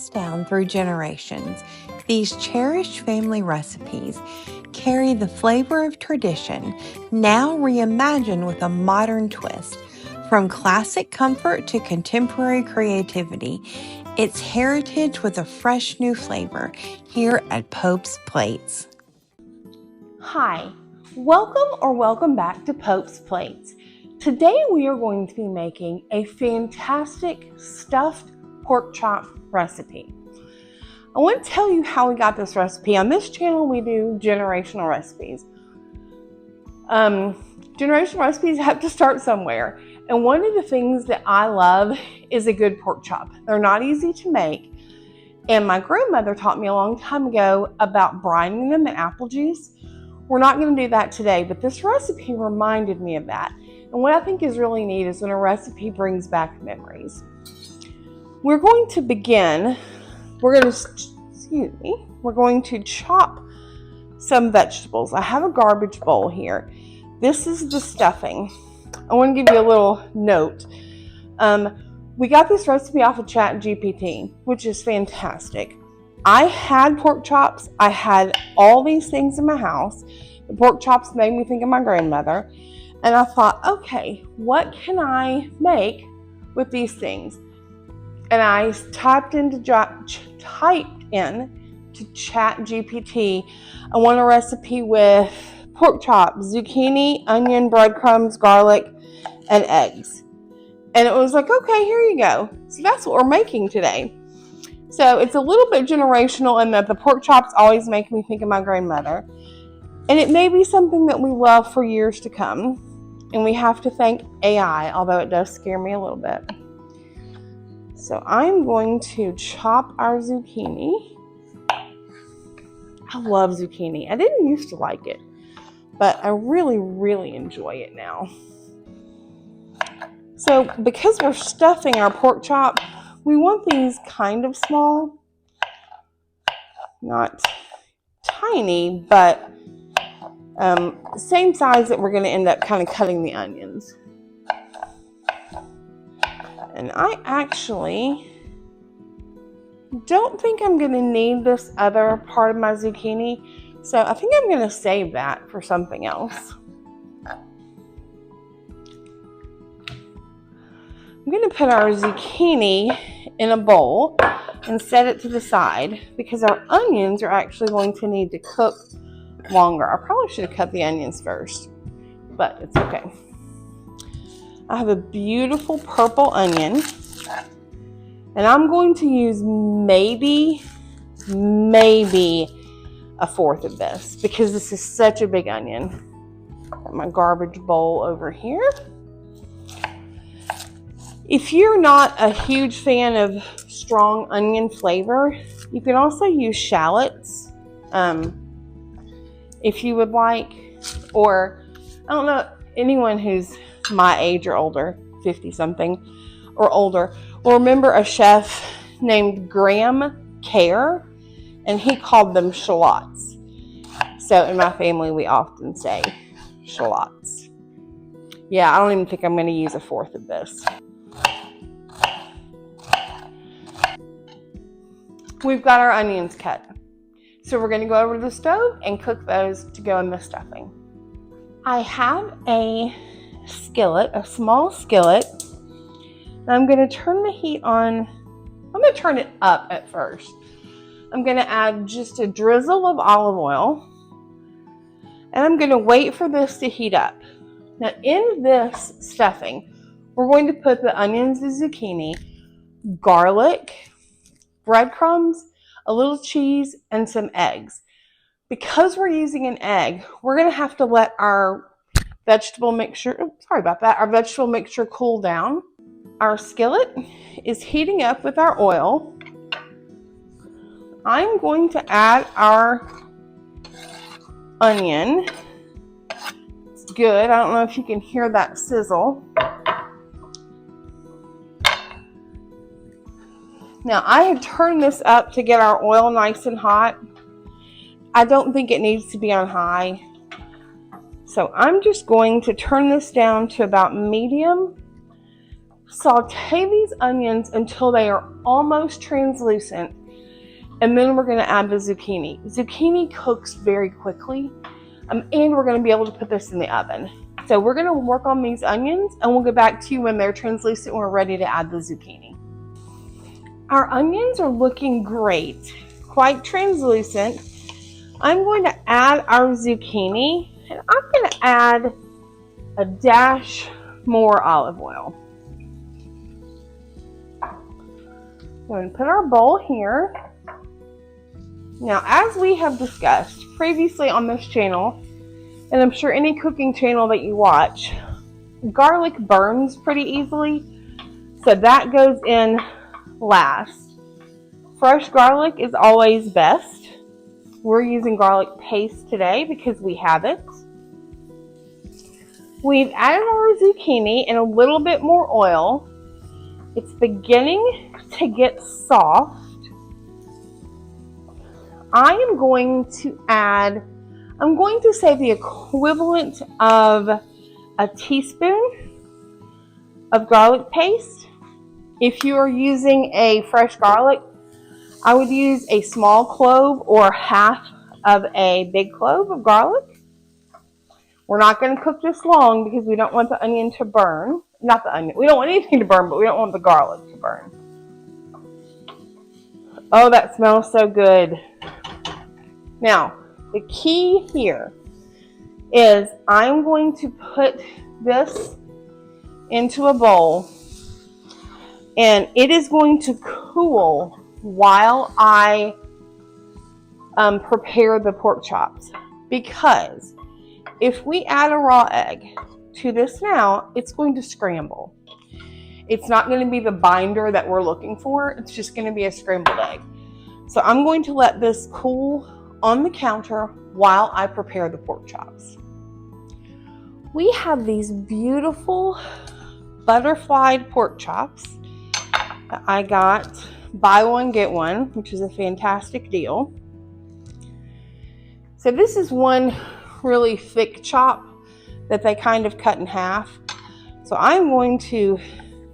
Passed down through generations, these cherished family recipes carry the flavor of tradition, now reimagined with a modern twist. From classic comfort to contemporary creativity, it's heritage with a fresh new flavor here at Pope's Plates. Hi, welcome back to Pope's Plates. Today we are going to be making a fantastic stuffed pork chop recipe. I want to tell you how we got this recipe. On this channel we do generational recipes. Generational recipes have to start somewhere. And one of the things that I love is a good pork chop. They're not easy to make. And my grandmother taught me a long time ago about brining them in apple juice. We're not going to do that today, but this recipe reminded me of that. And what I think is really neat is when a recipe brings back memories. We're going to begin, we're going to chop some vegetables. I have a garbage bowl here. This is the stuffing. I want to give you a little note. We got this recipe off of ChatGPT, which is fantastic. I had pork chops. I had all these things in my house. The pork chops made me think of my grandmother. And I thought, okay, what can I make with these things? And I typed into ChatGPT, I want a recipe with pork chop, zucchini, onion, breadcrumbs, garlic, and eggs. And it was like, okay, here you go. So that's what we're making today. So it's a little bit generational in that the pork chops always make me think of my grandmother. And it may be something that we love for years to come. And we have to thank AI, although it does scare me a little bit. So I'm going to chop our zucchini. I love zucchini. I didn't used to like it, but I really, really enjoy it now. So because we're stuffing our pork chop, we want these kind of small, not tiny, but same size that we're going to end up kind of cutting the onions. And I actually don't think I'm going to need this other part of my zucchini, so I think I'm going to save that for something else. I'm going to put our zucchini in a bowl and set it to the side because our onions are actually going to need to cook longer. I probably should have cut the onions first, but it's okay. I have a beautiful purple onion, and I'm going to use maybe a fourth of this because this is such a big onion. Got my garbage bowl over here. If you're not a huge fan of strong onion flavor, you can also use shallots if you would like, or I don't know, anyone who's my age or older, 50 something or older, will remember a chef named Graham Kerr, and he called them shallots. So in my family, we often say shallots. Yeah, I don't even think I'm going to use a fourth of this. We've got our onions cut. So we're going to go over to the stove and cook those to go in the stuffing. I have a skillet, a small skillet. And I'm going to turn the heat on. I'm going to turn it up at first. I'm going to add just a drizzle of olive oil. And I'm going to wait for this to heat up. Now in this stuffing, we're going to put the onions, the zucchini, garlic, breadcrumbs, a little cheese, and some eggs. Because we're using an egg, we're going to have to let our vegetable mixture, our vegetable mixture cool down. Our skillet is heating up with our oil. I'm going to add our onion. It's good. I don't know if you can hear that sizzle. Now, I have turned this up to get our oil nice and hot. I don't think it needs to be on high. So I'm just going to turn this down to about medium Saute these onions until they are almost translucent, and then we're going to add the zucchini. Zucchini cooks very quickly, and we're going to be able to put this in the oven. So we're going to work on these onions, and we'll get back to you when they're translucent and we're ready to add the zucchini. Our onions are looking great, quite translucent. I'm going to add our zucchini, and I'm going to add a dash more olive oil. I'm going to put our bowl here. Now, as we have discussed previously on this channel, and I'm sure any cooking channel that you watch, garlic burns pretty easily, so that goes in last. Fresh garlic is always best. We're using garlic paste today because we have it. We've added our zucchini and a little bit more oil. It's beginning to get soft. I am going to say the equivalent of a teaspoon of garlic paste. If you are using a fresh garlic, I would use a small clove or half of a big clove of garlic. We're not going to cook this long because we don't want the onion to burn. Not the onion. We don't want anything to burn, but we don't want the garlic to burn. Oh, that smells so good. Now, the key here is I'm going to put this into a bowl, and it is going to cool while I prepare the pork chops, because if we add a raw egg to this now, it's going to scramble. It's not going to be the binder that we're looking for. It's just going to be a scrambled egg. So I'm going to let this cool on the counter while I prepare the pork chops. We have these beautiful butterflied pork chops that I got buy one get one, which is a fantastic deal. So this is one really thick chop that they kind of cut in half. So I'm going to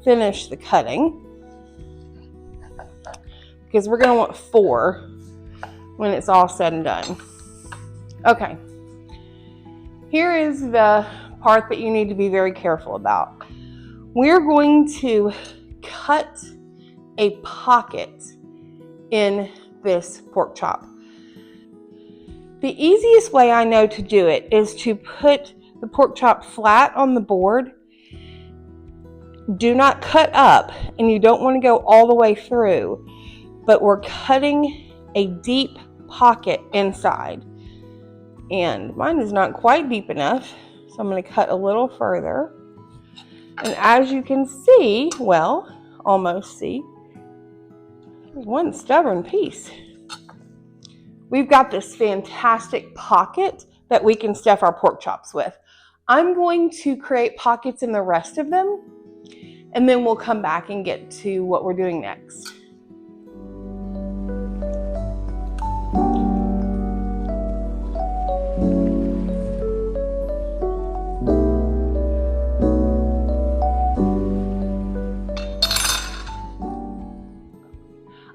finish the cutting because we're going to want 4 when it's all said and done. Okay, here is the part that you need to be very careful about. We're going to cut a pocket in this pork chop. The easiest way I know to do it is to put the pork chop flat on the board. Do not cut up, and you don't want to go all the way through, but we're cutting a deep pocket inside. And mine is not quite deep enough, so I'm going to cut a little further. And as you can see, well, almost see, there's one stubborn piece. We've got this fantastic pocket that we can stuff our pork chops with. I'm going to create pockets in the rest of them, and then we'll come back and get to what we're doing next.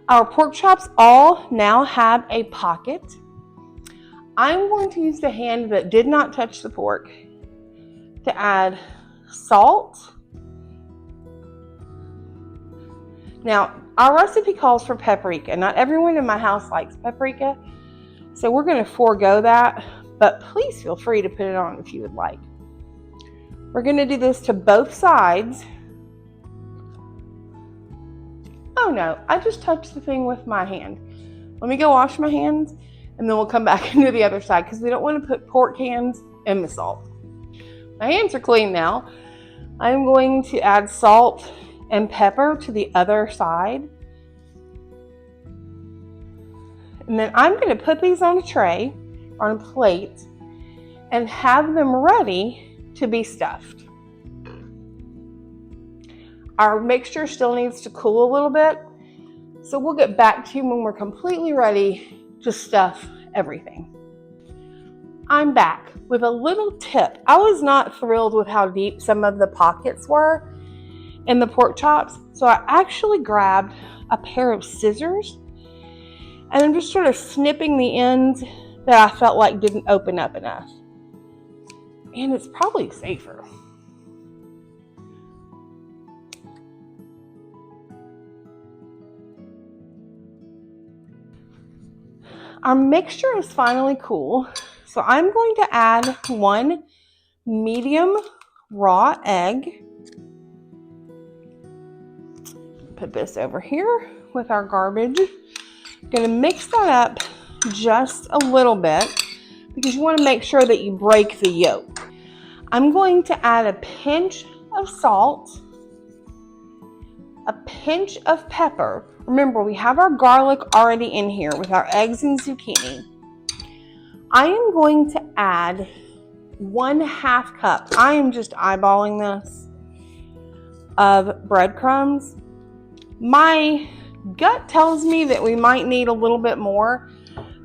Our pork chops all now have a pocket. I'm going to use the hand that did not touch the pork to add salt. Now, our recipe calls for paprika. Not everyone in my house likes paprika, so we're going to forego that, but please feel free to put it on if you would like. We're going to do this to both sides. Oh no, I just touched the thing with my hand. Let me go wash my hands, and then we'll come back and do the other side because we don't want to put pork hands in the salt. My hands are clean now. I'm going to add salt and pepper to the other side. And then I'm going to put these on a tray, on a plate, and have them ready to be stuffed. Our mixture still needs to cool a little bit, so we'll get back to you when we're completely ready to stuff everything. I'm back with a little tip. I was not thrilled with how deep some of the pockets were, in the pork chops. So I actually grabbed a pair of scissors and I'm just sort of snipping the ends that I felt like didn't open up enough. And it's probably safer. Our mixture is finally cool. So I'm going to add 1 medium raw egg. Put this over here with our garbage. I'm going to mix that up just a little bit because you want to make sure that you break the yolk. I'm going to add a pinch of salt, a pinch of pepper. Remember, we have our garlic already in here with our eggs and zucchini. I am going to add 1/2 cup, I am just eyeballing this, of breadcrumbs. My gut tells me that we might need a little bit more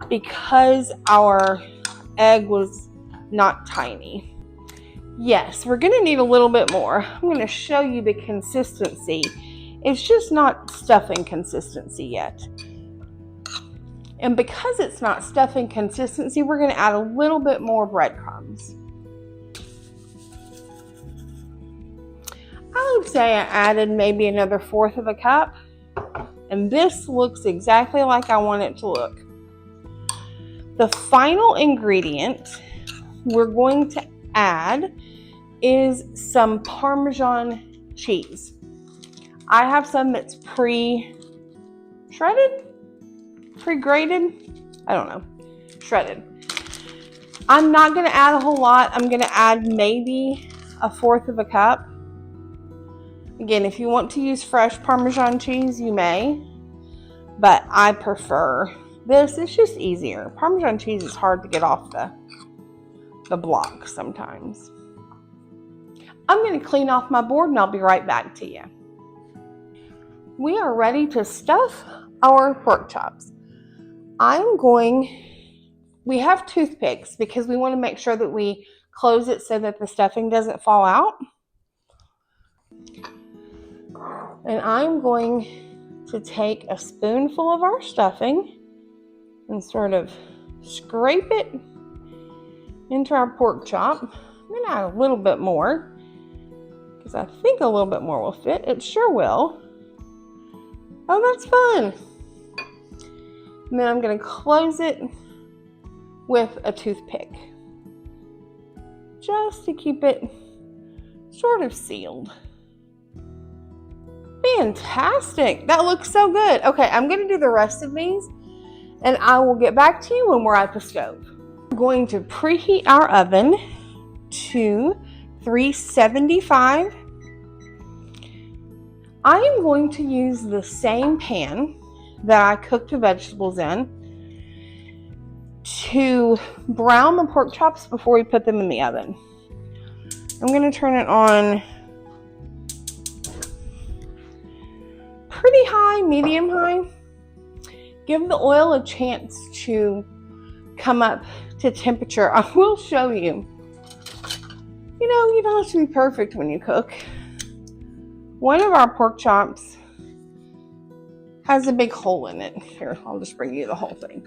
because our egg was not tiny. Yes, we're going to need a little bit more. I'm going to show you the consistency. It's just not stuffing consistency yet. And because it's not stuffing consistency, we're going to add a little bit more breadcrumbs. I would say I added maybe another 1/4 cup. And this looks exactly like I want it to look. The final ingredient we're going to add is some Parmesan cheese. I have some that's pre-shredded, pre-grated, I don't know, shredded. I'm not going to add a whole lot. I'm going to add maybe a 1/4 cup. Again, if you want to use fresh Parmesan cheese, you may, but I prefer this. It's just easier. Parmesan cheese is hard to get off the block sometimes. I'm going to clean off my board and I'll be right back to you. We are ready to stuff our pork chops. We have toothpicks because we want to make sure that we close it so that the stuffing doesn't fall out. And I'm going to take a spoonful of our stuffing and sort of scrape it into our pork chop. I'm going to add a little bit more because I think a little bit more will fit. It sure will. Oh, that's fun. And then I'm going to close it with a toothpick just to keep it sort of sealed. Fantastic. That looks so good. Okay, I'm going to do the rest of these and I will get back to you when we're at the stove. We're going to preheat our oven to 375. I am going to use the same pan that I cooked the vegetables in to brown the pork chops before we put them in the oven. I'm going to turn it on pretty high, medium high. Give the oil a chance to come up to temperature. I will show you. You know, you don't have to be perfect when you cook. One of our pork chops has a big hole in it. Here, I'll just bring you the whole thing.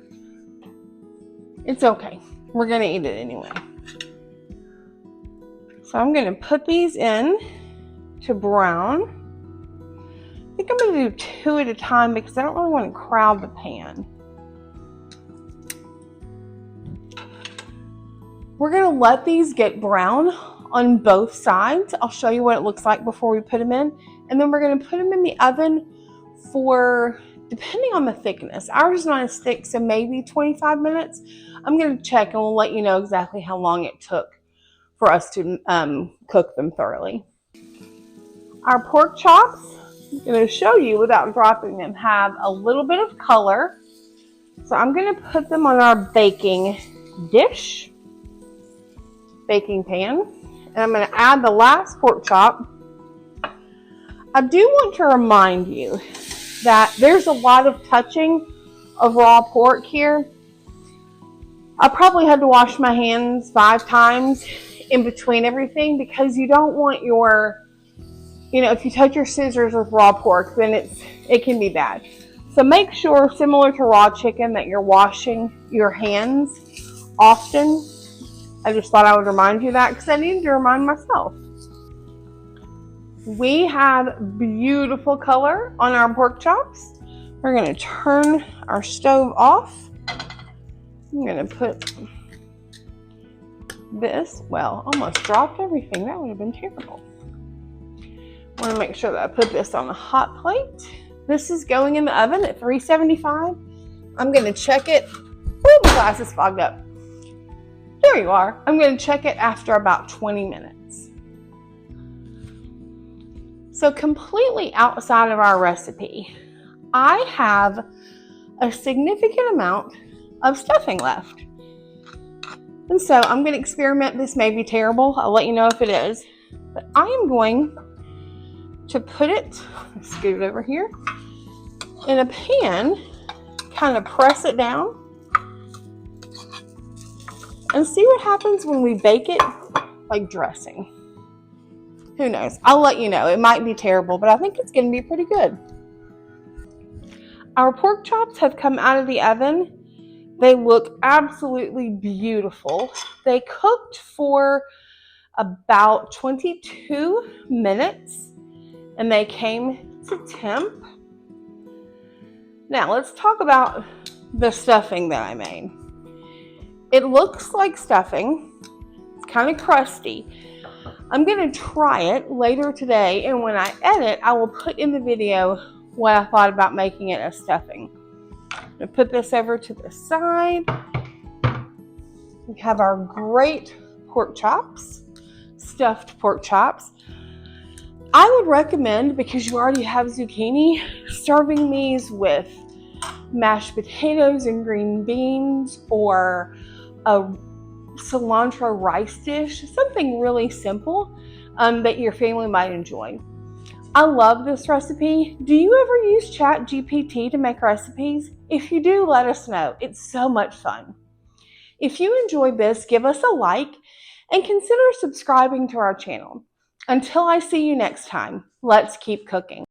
It's okay. We're going to eat it anyway. So I'm going to put these in to brown. I think I'm going to do 2 at a time because I don't really want to crowd the pan. We're going to let these get brown on both sides. I'll show you what it looks like before we put them in. And then we're going to put them in the oven for, depending on the thickness. Ours is not as thick, so maybe 25 minutes. I'm going to check and we'll let you know exactly how long it took for us to cook them thoroughly. Our pork chops, I'm going to show you without dropping them, have a little bit of color. So I'm going to put them on our baking dish, baking pan. And I'm going to add the last pork chop. I do want to remind you that there's a lot of touching of raw pork here. I probably had to wash my hands 5 times in between everything because you don't want your if you touch your scissors with raw pork, then it can be bad. So make sure, similar to raw chicken, that you're washing your hands often. I just thought I would remind you that because I needed to remind myself. We have beautiful color on our pork chops. We're going to turn our stove off. I'm going to put this, almost dropped everything. That would have been terrible. I want to make sure that I put this on a hot plate. This is going in the oven at 375. I'm going to check it. Oh, the glass is fogged up. There you are. I'm going to check it after about 20 minutes. So completely outside of our recipe, I have a significant amount of stuffing left. And so I'm going to experiment. This may be terrible. I'll let you know if it is. But I am going to put it, scoot it over here, in a pan, kind of press it down, and see what happens when we bake it like dressing. Who knows? I'll let you know. It might be terrible, but I think it's going to be pretty good. Our pork chops have come out of the oven. They look absolutely beautiful. They cooked for about 22 minutes, and they came to temp. Now, let's talk about the stuffing that I made. It looks like stuffing. It's kind of crusty. I'm going to try it later today, and when I edit, I will put in the video what I thought about making it as stuffing. I'm going to put this over to the side. We have our great pork chops, stuffed pork chops. I would recommend, because you already have zucchini, serving these with mashed potatoes and green beans, or a cilantro rice dish, something really simple that your family might enjoy. I love this recipe. Do you ever use ChatGPT to make recipes? If you do, let us know. It's so much fun. If you enjoyed this, give us a like and consider subscribing to our channel. Until I see you next time, let's keep cooking.